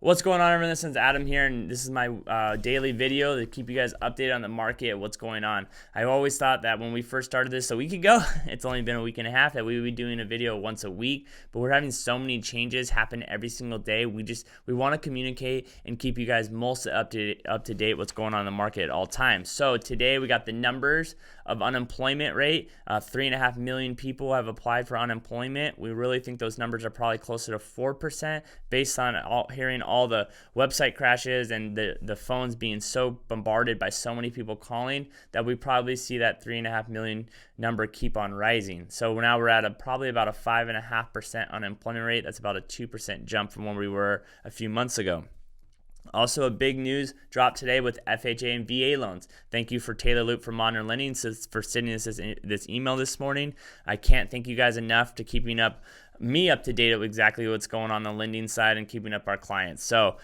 What's going on, everyone? This is Adam here, and this is my daily video to keep you guys updated on the market, what's going on. I always thought that when we first started this a week ago, it's only been a week and a half, that we would be doing a video once a week, but we're having so many changes happen every single day. We want to communicate and keep you guys most up to date what's going on in the market at all times. So today we got the numbers of unemployment rate. 3.5 million people have applied for unemployment. We really think those numbers are probably closer to 4% based on hearing all the website crashes and the phones being so bombarded by so many people calling that we probably see that 3.5 million number keep on rising. So now we're at probably about a 5.5% unemployment rate. That's about a 2% jump from where we were a few months ago. Also, a big news drop today with FHA and VA loans. Thank you for Taylor Loop for Modern Lending for sending us this email this morning. I can't thank you guys enough to keeping me up to date with exactly what's going on the lending side and keeping up our clients. So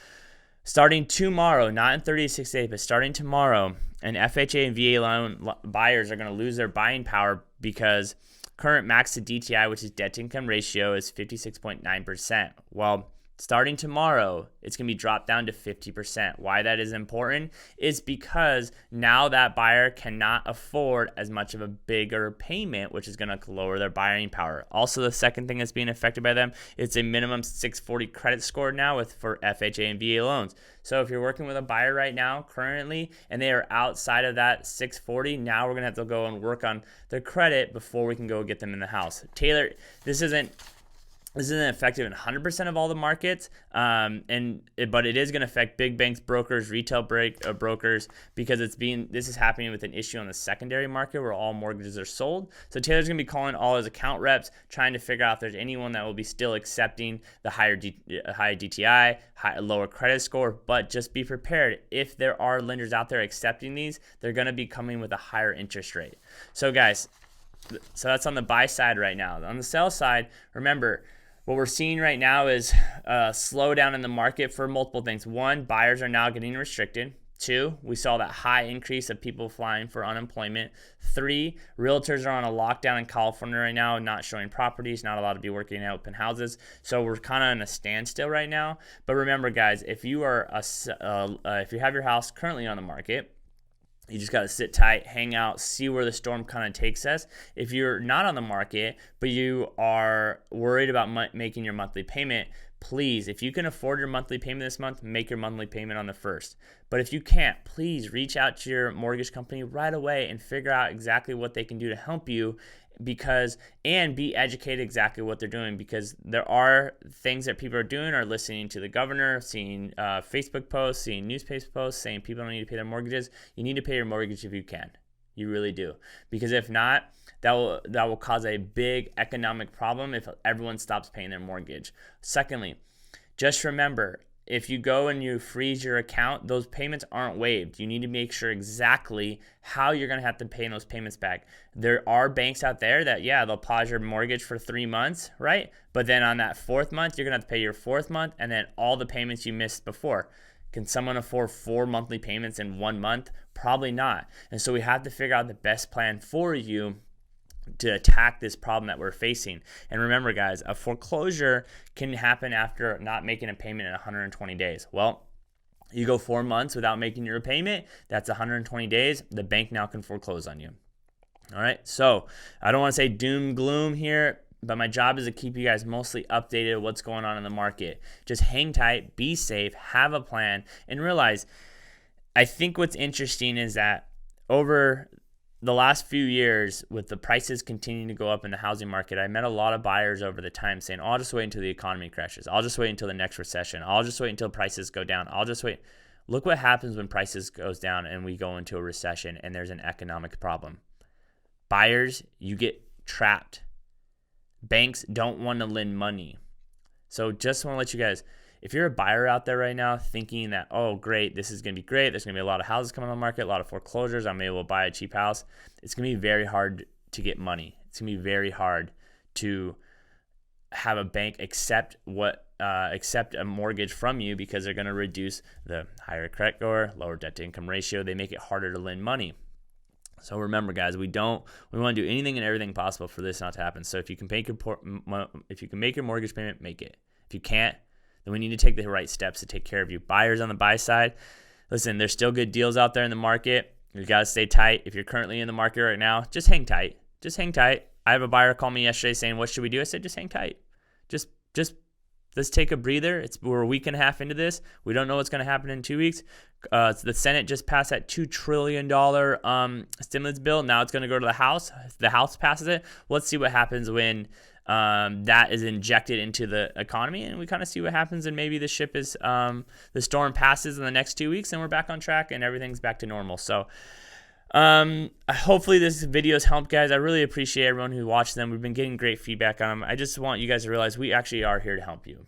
starting tomorrow, not in 30 to 60 days, but starting tomorrow, an FHA and VA loan buyers are going to lose their buying power because current max to DTI, which is debt to income ratio, is 56.9%. Well, starting tomorrow, it's going to be dropped down to 50%. Why that is important is because now that buyer cannot afford as much of a bigger payment, which is going to lower their buying power. Also, the second thing that's being affected by them, it's a minimum 640 credit score now for FHA and VA loans. So if you're working with a buyer right now currently and they are outside of that 640, now we're going to have to go and work on their credit before we can go get them in the house. Taylor, this isn't effective in 100% of all the markets, but it is going to affect big banks, brokers, retail brokers, because this is happening with an issue on the secondary market where all mortgages are sold. So Taylor's going to be calling all his account reps, trying to figure out if there's anyone that will be still accepting the higher DTI, lower credit score. But just be prepared. If there are lenders out there accepting these, they're going to be coming with a higher interest rate. So guys, so that's on the buy side right now. On the sell side, remember, what we're seeing right now is a slowdown in the market for multiple things. One, buyers are now getting restricted. Two, we saw that high increase of people flying for unemployment. Three, realtors are on a lockdown in California right now, not showing properties, not allowed to be working in open houses. So we're kind of in a standstill right now. But remember, guys, if you have your house currently on the market, you just got to sit tight, hang out, see where the storm kind of takes us. If you're not on the market, but you are worried about making your monthly payment, please, if you can afford your monthly payment this month, make your monthly payment on the 1st. But if you can't, please reach out to your mortgage company right away and figure out exactly what they can do to help you, and be educated exactly what they're doing, because there are things that people are doing, are listening to the governor, seeing Facebook posts, seeing newspaper posts saying people don't need to pay their mortgages. You need to pay your mortgage if you can. You really do. Because if not, that will cause a big economic problem if everyone stops paying their mortgage. Secondly, just remember, if you go and you freeze your account, those payments aren't waived. You need to make sure exactly how you're going to have to pay those payments back. There are banks out there that, they'll pause your mortgage for 3 months, right? But then on that 4th month, you're going to have to pay your 4th month and then all the payments you missed before. Can someone afford 4 monthly payments in 1 month? Probably not. And so we have to figure out the best plan for you to attack this problem that we're facing. And remember, guys, a foreclosure can happen after not making a payment in 120 days. Well, you go 4 months without making your payment, that's 120 days. The bank now can foreclose on you. All right, so I don't want to say doom gloom here, but my job is to keep you guys mostly updated with what's going on in the market. Just hang tight, be safe, have a plan, and realize, I think what's interesting is that over the last few years, with the prices continuing to go up in the housing market, I met a lot of buyers over the time saying, I'll just wait until the economy crashes. I'll just wait until the next recession. I'll just wait until prices go down. I'll just wait. Look what happens when prices goes down and we go into a recession and there's an economic problem. Buyers, you get trapped. Banks don't want to lend money. So just want to let you guys, if you're a buyer out there right now thinking that, oh, great, this is going to be great, there's going to be a lot of houses coming on the market, a lot of foreclosures, I'm able to buy a cheap house, it's going to be very hard to get money. It's going to be very hard to have a bank accept a mortgage from you, because they're going to reduce the higher credit score, lower debt to income ratio. They make it harder to lend money. So remember, guys, we want to do anything and everything possible for this not to happen. So if you can make your mortgage payment, make it. If you can't, then we need to take the right steps to take care of you. Buyers on the buy side, listen, there's still good deals out there in the market. You got to stay tight. If you're currently in the market right now, just hang tight. Just hang tight. I have a buyer call me yesterday saying, what should we do? I said, just hang tight. Just let's take a breather. We're a week and a half into this. We don't know what's going to happen in 2 weeks. The Senate just passed that $2 trillion stimulus bill. Now it's going to go to the House. The House passes it. Let's see what happens when that is injected into the economy, and we kind of see what happens, and maybe the storm passes in the next 2 weeks and we're back on track and everything's back to normal. So hopefully this video has helped, guys. I really appreciate everyone who watched them. We've been getting great feedback on them. I just want you guys to realize we actually are here to help you.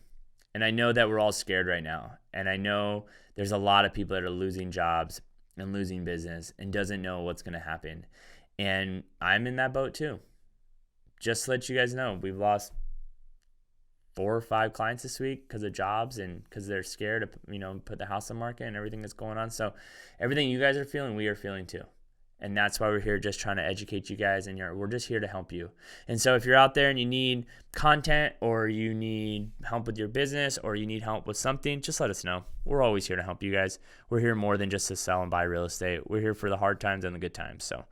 And I know that we're all scared right now. And I know there's a lot of people that are losing jobs and losing business and doesn't know what's going to happen. And I'm in that boat too. Just to let you guys know, we've lost 4 or 5 clients this week because of jobs and because they're scared to, put the house on the market and everything that's going on. So everything you guys are feeling, we are feeling too. And that's why we're here, just trying to educate you guys, and we're just here to help you. And so if you're out there and you need content, or you need help with your business, or you need help with something, just let us know. We're always here to help you guys. We're here more than just to sell and buy real estate. We're here for the hard times and the good times. So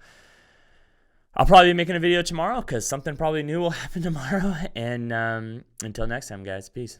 I'll probably be making a video tomorrow because something probably new will happen tomorrow. And until next time, guys, peace.